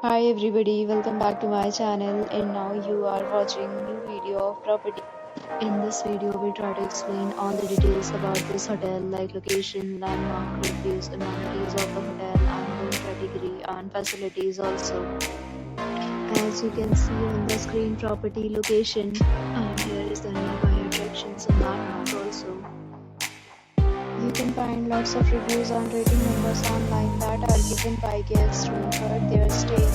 Hi everybody, welcome back to my channel and now you are watching new video of property. In this video we try to explain all the details about this hotel like location, landmark, reviews, amenities of the hotel and room category and facilities also. As you can see on the screen property location and here is the nearby attractions and landmark also. You can find lots of reviews and rating numbers online that are given by guests who enjoyed their stay.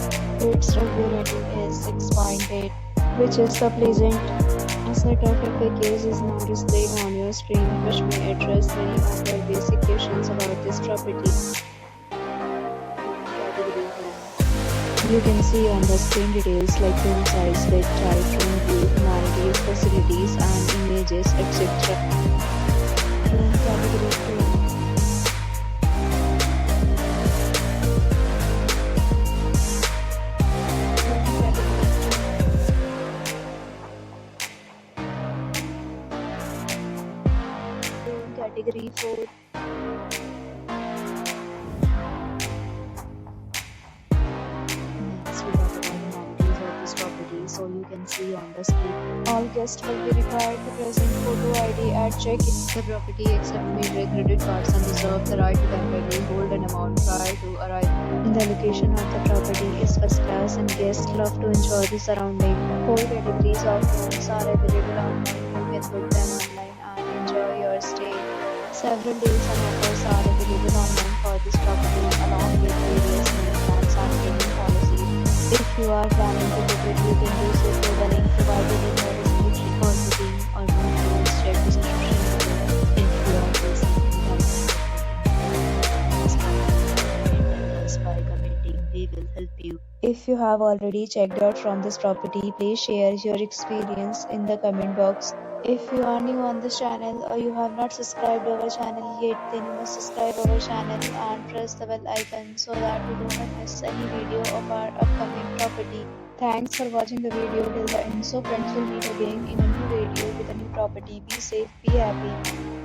Its review rating is 6.8, which is the pleasant. A set of FAQs is now displayed on your screen, which may address many of your basic questions about this property. You can see on the screen details like room size, bed type, room view, amenities, facilities, and images, etc. Room category 2. Category 4. Next we talk about amenities of this property. So you can see on the screen, all guests will be required to present photo ID at check-in. The property accepts major credit cards and reserve the right to temporarily hold an amount prior to arrival. The location of the property is first class and guests love to enjoy the surrounding. 4 categories of rooms are available online. You can book them online and enjoy your stay. Several deals and offers are available online for this property along with various new plans and payment policies. If you are planning to book it, you can do so through the link provided in the description. For booking or more details, check description below. If you are facing by commenting, we will help you. If you have already checked out from this property, please share your experience in the comment box. If you are new on this channel or you have not subscribed our channel yet, then you must subscribe our channel and press the bell icon so that you do not miss any video of our upcoming property. Thanks for watching the video till the end. So friends, will meet again in a new video with a new property. Be safe, be happy.